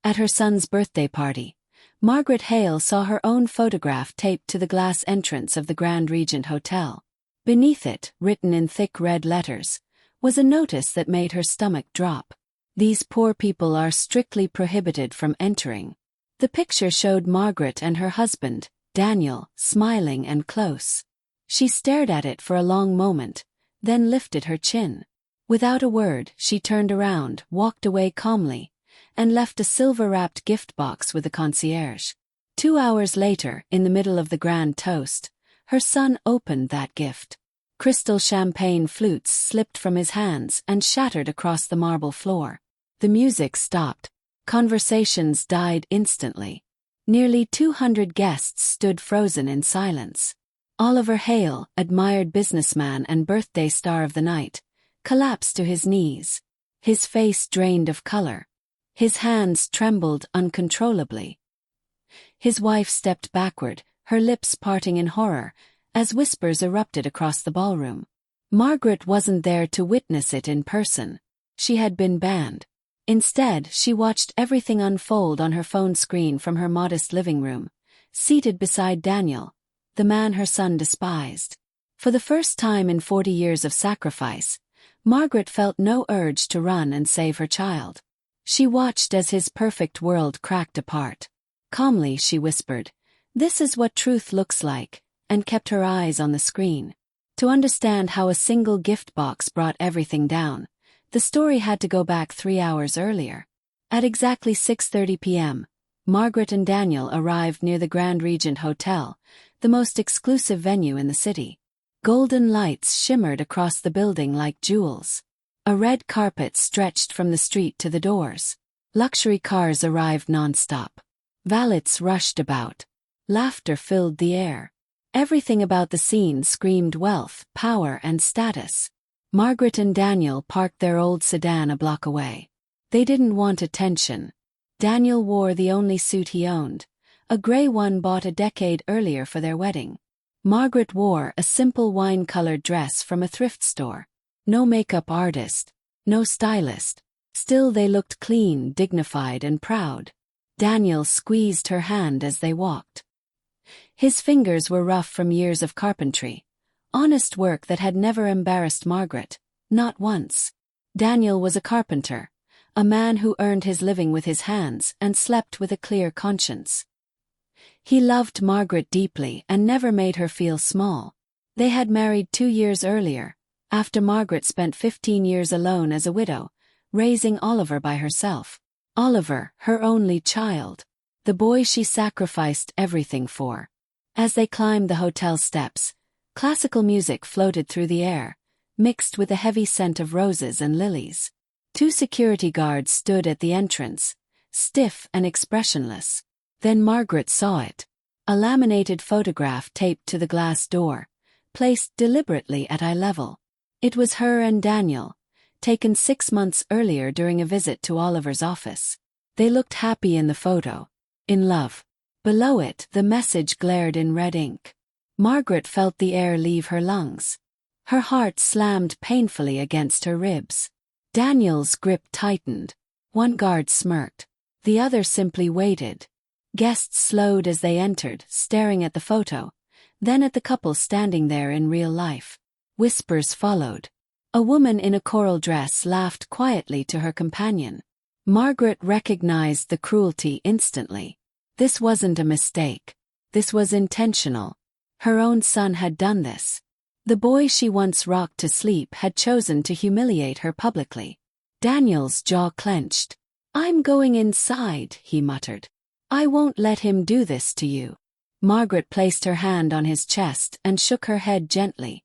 At her son's birthday party, Margaret Hale saw her own photograph taped to the glass entrance of the Grand Regent Hotel. Beneath it, written in thick red letters, was a notice that made her stomach drop. "These poor people are strictly prohibited from entering." The picture showed Margaret and her husband, Daniel, smiling and close. She stared at it for a long moment, then lifted her chin. Without a word, she turned around, walked away calmly, and left a silver-wrapped gift box with the concierge. 2 hours later, in the middle of the grand toast, her son opened that gift. Crystal champagne flutes slipped from his hands and shattered across the marble floor. The music stopped. Conversations died instantly. Nearly 200 guests stood frozen in silence. Oliver Hale, admired businessman and birthday star of the night, collapsed to his knees. His face drained of color. His hands trembled uncontrollably. His wife stepped backward, her lips parting in horror, as whispers erupted across the ballroom. Margaret wasn't there to witness it in person. She had been banned. Instead, she watched everything unfold on her phone screen from her modest living room, seated beside Daniel, the man her son despised. For the first time in 40 years of sacrifice, Margaret felt no urge to run and save her child. She watched as his perfect world cracked apart. Calmly, she whispered, "This is what truth looks like," and kept her eyes on the screen. To understand how a single gift box brought everything down, the story had to go back 3 hours earlier. At exactly 6:30 p.m., Margaret and Daniel arrived near the Grand Regent Hotel, the most exclusive venue in the city. Golden lights shimmered across the building like jewels. A red carpet stretched from the street to the doors. Luxury cars arrived non-stop. Valets rushed about. Laughter filled the air. Everything about the scene screamed wealth, power, and status. Margaret and Daniel parked their old sedan a block away. They didn't want attention. Daniel wore the only suit he owned, a gray one bought a decade earlier for their wedding. Margaret wore a simple wine-colored dress from a thrift store. No makeup artist, no stylist. Still they looked clean, dignified, and proud. Daniel squeezed her hand as they walked. His fingers were rough from years of carpentry. Honest work that had never embarrassed Margaret, not once. Daniel was a carpenter, a man who earned his living with his hands and slept with a clear conscience. He loved Margaret deeply and never made her feel small. They had married 2 years earlier, after Margaret spent 15 years alone as a widow, raising Oliver by herself. Oliver, her only child. The boy she sacrificed everything for. As they climbed the hotel steps, classical music floated through the air, mixed with a heavy scent of roses and lilies. 2 security guards stood at the entrance, stiff and expressionless. Then Margaret saw it. A laminated photograph taped to the glass door, placed deliberately at eye level. It was her and Daniel, taken 6 months earlier during a visit to Oliver's office. They looked happy in the photo. In love. Below it, the message glared in red ink. Margaret felt the air leave her lungs. Her heart slammed painfully against her ribs. Daniel's grip tightened. One guard smirked. The other simply waited. Guests slowed as they entered, staring at the photo, then at the couple standing there in real life. Whispers followed. A woman in a coral dress laughed quietly to her companion. Margaret recognized the cruelty instantly. This wasn't a mistake. This was intentional. Her own son had done this. The boy she once rocked to sleep had chosen to humiliate her publicly. Daniel's jaw clenched. "I'm going inside," he muttered. "I won't let him do this to you." Margaret placed her hand on his chest and shook her head gently.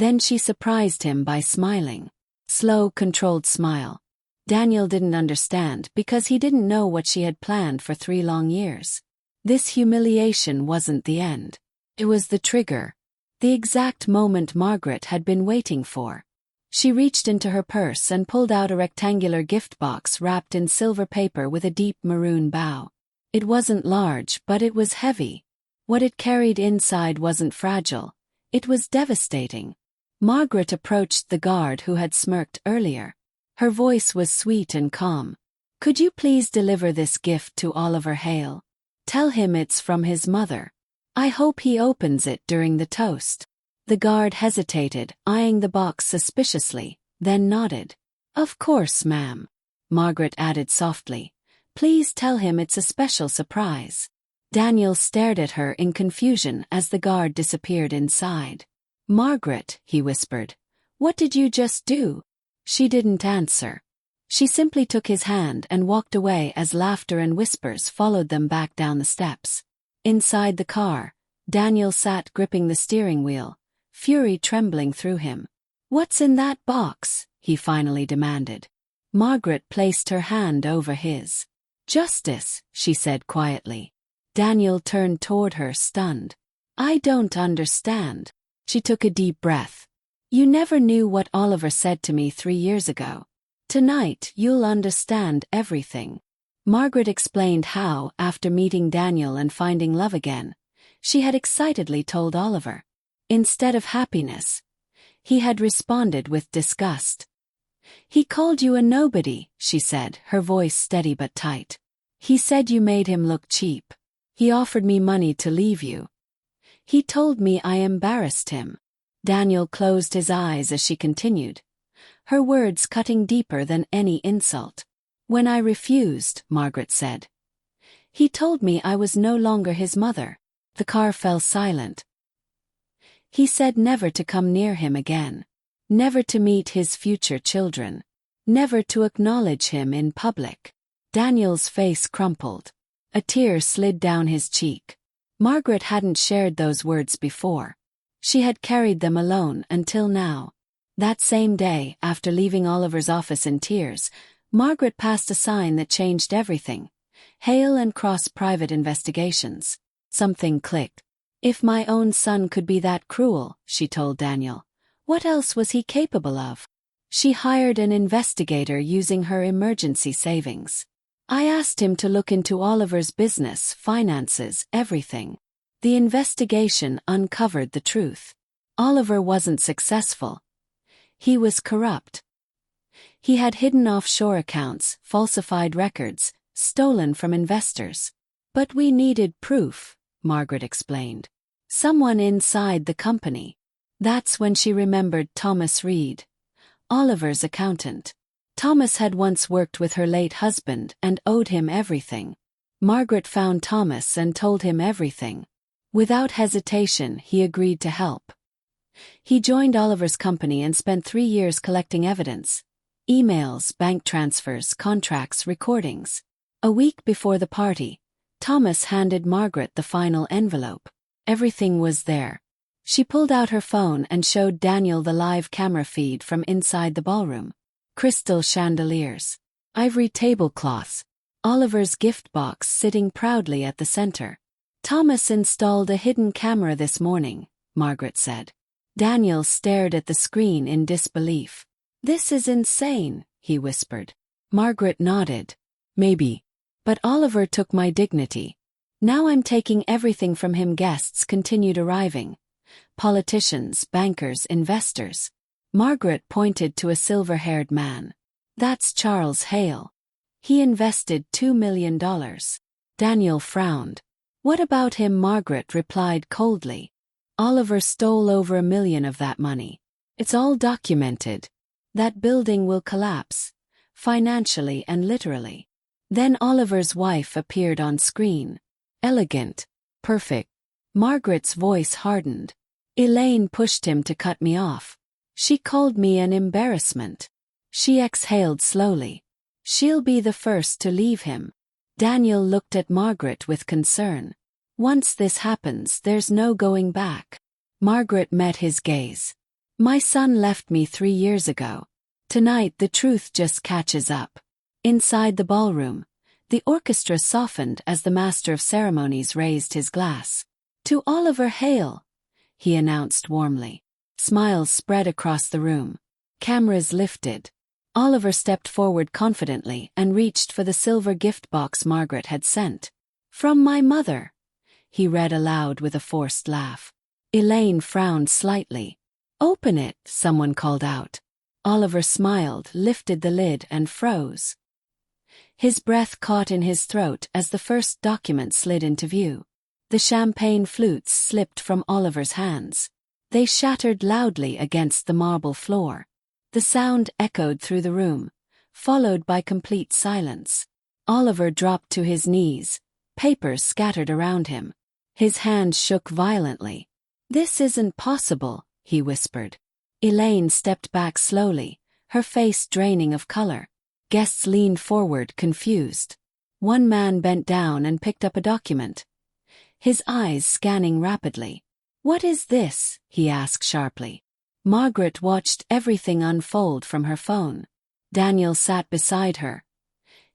Then she surprised him by smiling. Slow, controlled smile. Daniel didn't understand because he didn't know what she had planned for 3 long years. This humiliation wasn't the end. It was the trigger. The exact moment Margaret had been waiting for. She reached into her purse and pulled out a rectangular gift box wrapped in silver paper with a deep maroon bow. It wasn't large, but it was heavy. What it carried inside wasn't fragile. It was devastating. Margaret approached the guard who had smirked earlier. Her voice was sweet and calm. Could you please deliver this gift to Oliver Hale? Tell him it's from his mother. I hope he opens it during the toast." The guard hesitated, eyeing the box suspiciously, then nodded. "Of course, ma'am," Margaret added softly. "Please tell him it's a special surprise." Daniel stared at her in confusion as the guard disappeared inside. "Margaret," he whispered, "what did you just do?" She didn't answer. She simply took his hand and walked away as laughter and whispers followed them back down the steps. Inside the car, Daniel sat gripping the steering wheel, fury trembling through him. "What's in that box?" he finally demanded. Margaret placed her hand over his. "Justice," she said quietly. Daniel turned toward her, stunned. "I don't understand." She took a deep breath. "You never knew what Oliver said to me 3 years ago. Tonight you'll understand everything." Margaret explained how, after meeting Daniel and finding love again, she had excitedly told Oliver. Instead of happiness, he had responded with disgust. "He called you a nobody," she said, her voice steady but tight. "He said you made him look cheap. He offered me money to leave you. He told me I embarrassed him." Daniel closed his eyes as she continued, her words cutting deeper than any insult. "When I refused," Margaret said, "he told me I was no longer his mother." The car fell silent. "He said never to come near him again. Never to meet his future children. Never to acknowledge him in public." Daniel's face crumpled. A tear slid down his cheek. Margaret hadn't shared those words before. She had carried them alone until now. That same day, after leaving Oliver's office in tears, Margaret passed a sign that changed everything. "Hale and Cross Private Investigations." Something clicked. If my own son could be that cruel, she told Daniel, what else was he capable of? She hired an investigator using her emergency savings. I asked him to look into Oliver's business, finances, everything. The investigation uncovered the truth. Oliver wasn't successful. He was corrupt. He had hidden offshore accounts, falsified records, stolen from investors. But we needed proof, Margaret explained. Someone inside the company. That's when she remembered Thomas Reed, Oliver's accountant. Thomas had once worked with her late husband and owed him everything. Margaret found Thomas and told him everything. Without hesitation, he agreed to help. He joined Oliver's company and spent 3 years collecting evidence. Emails, bank transfers, contracts, recordings. A week before the party, Thomas handed Margaret the final envelope. Everything was there. She pulled out her phone and showed Daniel the live camera feed from inside the ballroom. Crystal chandeliers, ivory tablecloths, Oliver's gift box sitting proudly at the center. Thomas installed a hidden camera this morning, Margaret said. Daniel stared at the screen in disbelief. This is insane, he whispered. Margaret nodded. Maybe. But Oliver took my dignity. Now I'm taking everything from him. Guests continued arriving. Politicians, bankers, investors. Margaret pointed to a silver-haired man. That's Charles Hale. He invested $2 million. Daniel frowned. What about him? Margaret replied coldly. Oliver stole over $1 million of that money. It's all documented. That building will collapse, financially and literally. Then Oliver's wife appeared on screen. Elegant. Perfect. Margaret's voice hardened. Elaine pushed him to cut me off. She called me an embarrassment. She exhaled slowly. She'll be the first to leave him. Daniel looked at Margaret with concern. Once this happens, there's no going back. Margaret met his gaze. My son left me 3 years ago. Tonight the truth just catches up. Inside the ballroom, the orchestra softened as the master of ceremonies raised his glass. To Oliver Hale, he announced warmly. Smiles spread across the room. Cameras lifted. Oliver stepped forward confidently and reached for the silver gift box Margaret had sent. From my mother, he read aloud with a forced laugh. Elaine frowned slightly. Open it, someone called out. Oliver smiled, lifted the lid and froze. His breath caught in his throat as the first document slid into view. The champagne flutes slipped from Oliver's hands. They shattered loudly against the marble floor. The sound echoed through the room, followed by complete silence. Oliver dropped to his knees, papers scattered around him. His hand shook violently. "This isn't possible," he whispered. Elaine stepped back slowly, her face draining of color. Guests leaned forward, confused. One man bent down and picked up a document, his eyes scanning rapidly. "What is this?" he asked sharply. Margaret watched everything unfold from her phone. Daniel sat beside her,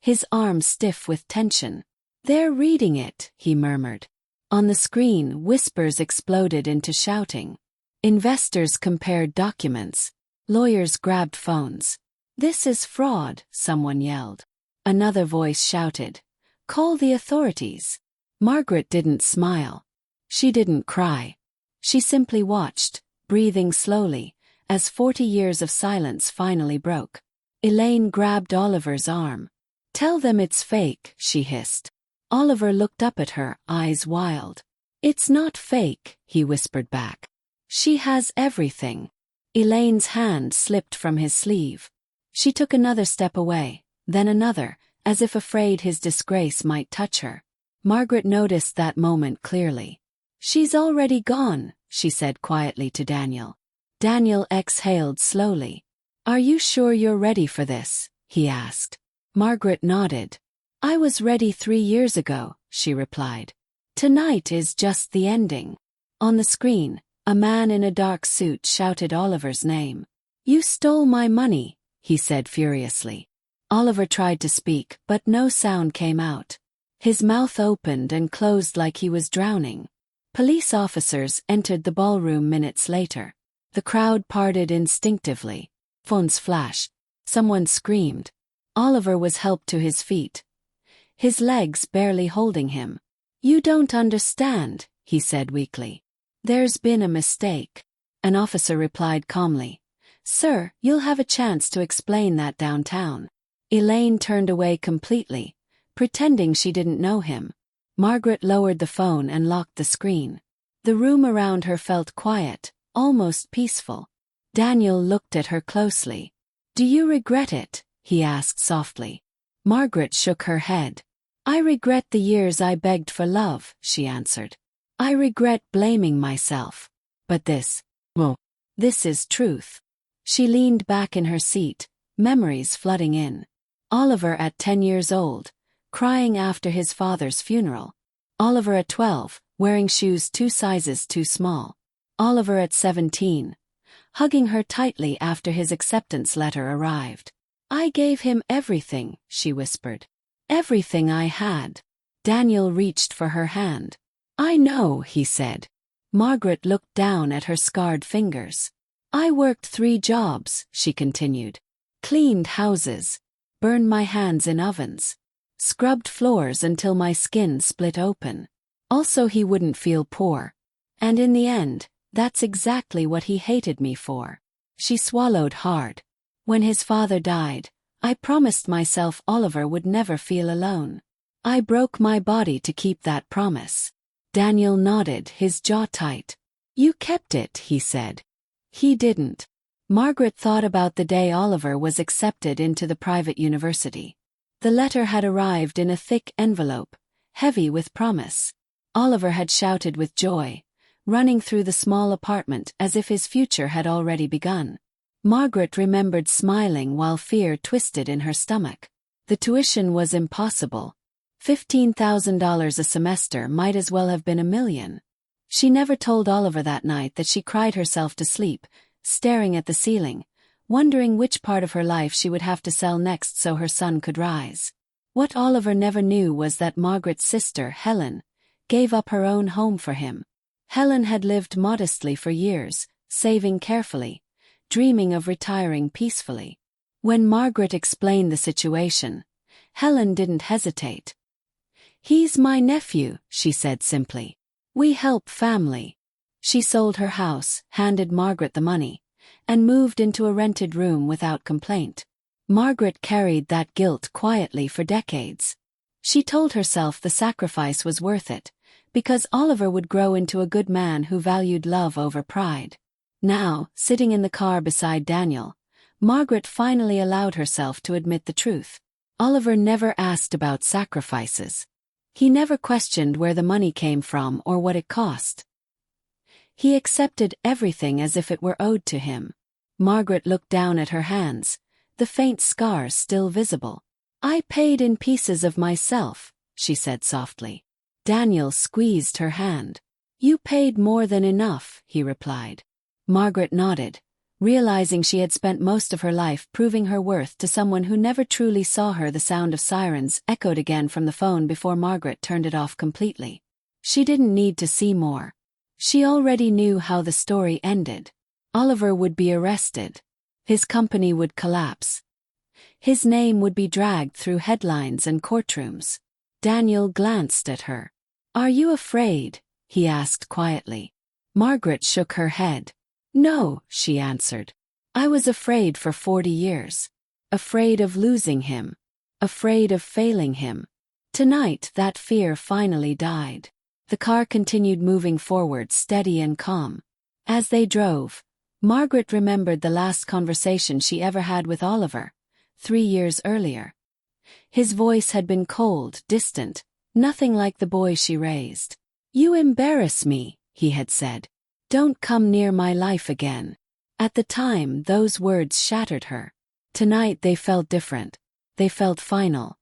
his arms stiff with tension. "They're reading it," he murmured. On the screen, whispers exploded into shouting. Investors compared documents. Lawyers grabbed phones. "This is fraud," someone yelled. Another voice shouted, "Call the authorities." Margaret didn't smile. She didn't cry. She simply watched, breathing slowly, as 40 years of silence finally broke. Elaine grabbed Oliver's arm. "Tell them it's fake," she hissed. Oliver looked up at her, eyes wild. "It's not fake," he whispered back. "She has everything." Elaine's hand slipped from his sleeve. She took another step away, then another, as if afraid his disgrace might touch her. Margaret noticed that moment clearly. "She's already gone," she said quietly to Daniel. Daniel exhaled slowly. "Are you sure you're ready for this?" he asked. Margaret nodded. "I was ready 3 years ago," she replied. "Tonight is just the ending." On the screen, a man in a dark suit shouted Oliver's name. "You stole my money," he said furiously. Oliver tried to speak, but no sound came out. His mouth opened and closed like he was drowning. Police officers entered the ballroom minutes later. The crowd parted instinctively. Phones flashed. Someone screamed. Oliver was helped to his feet, his legs barely holding him. "You don't understand," he said weakly. "There's been a mistake." An officer replied calmly, "Sir, you'll have a chance to explain that downtown." Elaine turned away completely, pretending she didn't know him. Margaret lowered the phone and locked the screen. The room around her felt quiet, almost peaceful. Daniel looked at her closely. "Do you regret it?" he asked softly. Margaret shook her head. "I regret the years I begged for love," she answered. "I regret blaming myself. But this is truth." She leaned back in her seat, memories flooding in. Oliver at 10 years old, crying after his father's funeral. Oliver at 12, wearing shoes 2 sizes too small. Oliver at 17, hugging her tightly after his acceptance letter arrived. "I gave him everything," she whispered. "Everything I had." Daniel reached for her hand. "I know," he said. Margaret looked down at her scarred fingers. "I worked 3 jobs," she continued. "Cleaned houses, burned my hands in ovens, scrubbed floors until my skin split open. Also he wouldn't feel poor. And in the end, that's exactly what he hated me for." She swallowed hard. "When his father died, I promised myself Oliver would never feel alone. I broke my body to keep that promise." Daniel nodded, his jaw tight. "You kept it," he said. "He didn't." Margaret thought about the day Oliver was accepted into the private university. The letter had arrived in a thick envelope, heavy with promise. Oliver had shouted with joy, running through the small apartment as if his future had already begun. Margaret remembered smiling while fear twisted in her stomach. The tuition was impossible. $15,000 a semester might as well have been $1 million. She never told Oliver that night that she cried herself to sleep, staring at the ceiling, wondering which part of her life she would have to sell next so her son could rise. What Oliver never knew was that Margaret's sister, Helen, gave up her own home for him. Helen had lived modestly for years, saving carefully, dreaming of retiring peacefully. When Margaret explained the situation, Helen didn't hesitate. "He's my nephew," she said simply. "We help family." She sold her house, handed Margaret the money, and moved into a rented room without complaint. Margaret carried that guilt quietly for decades. She told herself the sacrifice was worth it, because Oliver would grow into a good man who valued love over pride. Now, sitting in the car beside Daniel, Margaret finally allowed herself to admit the truth. Oliver never asked about sacrifices. He never questioned where the money came from or what it cost. He accepted everything as if it were owed to him. Margaret looked down at her hands, the faint scars still visible. "I paid in pieces of myself," she said softly. Daniel squeezed her hand. "You paid more than enough," he replied. Margaret nodded, realizing she had spent most of her life proving her worth to someone who never truly saw her. The sound of sirens echoed again from the phone before Margaret turned it off completely. She didn't need to see more. She already knew how the story ended. Oliver would be arrested. His company would collapse. His name would be dragged through headlines and courtrooms. Daniel glanced at her. "Are you afraid?" he asked quietly. Margaret shook her head. "No," she answered. "I was afraid for 40 years. Afraid of losing him. Afraid of failing him. Tonight that fear finally died." The car continued moving forward, steady and calm. As they drove, Margaret remembered the last conversation she ever had with Oliver, 3 years earlier. His voice had been cold, distant, nothing like the boy she raised. "You embarrass me," he had said. "Don't come near my life again." At the time, those words shattered her. Tonight they felt different. They felt final.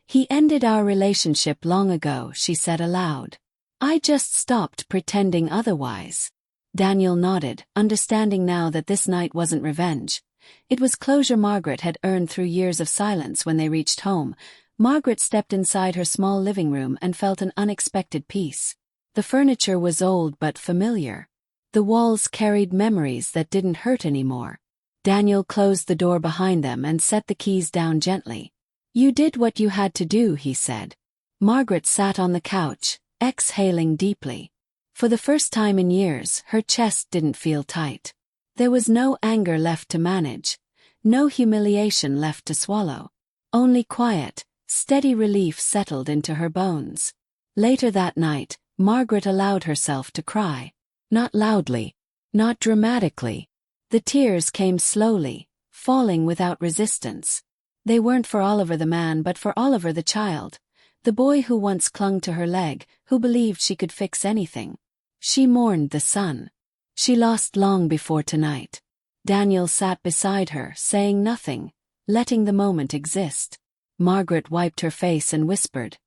"He ended our relationship long ago," she said aloud. "I just stopped pretending otherwise." Daniel nodded, understanding now that this night wasn't revenge. It was closure Margaret had earned through years of silence. When they reached home, Margaret stepped inside her small living room and felt an unexpected peace. The furniture was old but familiar. The walls carried memories that didn't hurt anymore. Daniel closed the door behind them and set the keys down gently. "You did what you had to do," he said. Margaret sat on the couch, exhaling deeply. For the first time in years, her chest didn't feel tight. There was no anger left to manage, no humiliation left to swallow. Only quiet, steady relief settled into her bones. Later that night, Margaret allowed herself to cry. Not loudly, not dramatically. The tears came slowly, falling without resistance. They weren't for Oliver the man but for Oliver the child, the boy who once clung to her leg, who believed she could fix anything. She mourned the son she lost long before tonight. Daniel sat beside her, saying nothing, letting the moment exist. Margaret wiped her face and whispered,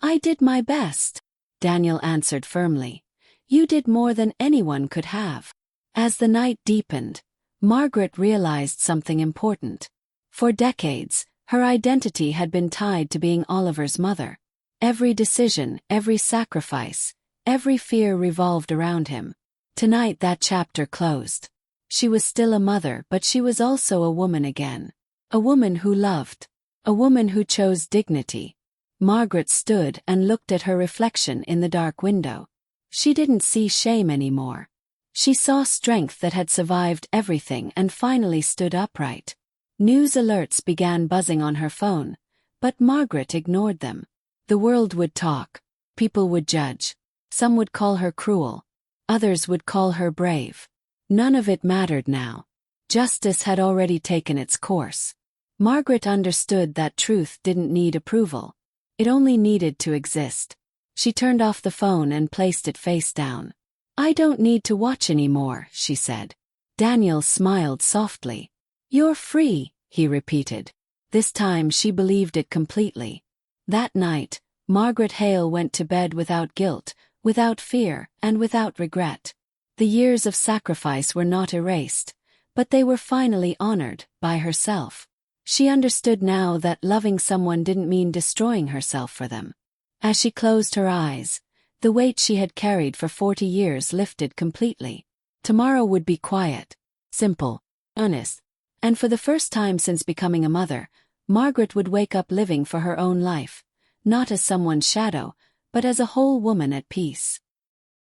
"I did my best." Daniel answered firmly, "You did more than anyone could have." As the night deepened, Margaret realized something important. For decades, her identity had been tied to being Oliver's mother. Every decision, every sacrifice, every fear revolved around him. Tonight that chapter closed. She was still a mother, but she was also a woman again. A woman who loved. A woman who chose dignity. Margaret stood and looked at her reflection in the dark window. She didn't see shame anymore. She saw strength that had survived everything and finally stood upright. News alerts began buzzing on her phone, but Margaret ignored them. The world would talk. People would judge. Some would call her cruel. Others would call her brave. None of it mattered now. Justice had already taken its course. Margaret understood that truth didn't need approval. It only needed to exist. She turned off the phone and placed it face down. "I don't need to watch anymore," she said. Daniel smiled softly. "You're free," he repeated. This time she believed it completely. That night, Margaret Hale went to bed without guilt, without fear, and without regret. The years of sacrifice were not erased, but they were finally honored by herself. She understood now that loving someone didn't mean destroying herself for them. As she closed her eyes, the weight she had carried for 40 years lifted completely. Tomorrow would be quiet, simple, honest, and for the first time since becoming a mother, Margaret would wake up living for her own life, not as someone's shadow, but as a whole woman at peace.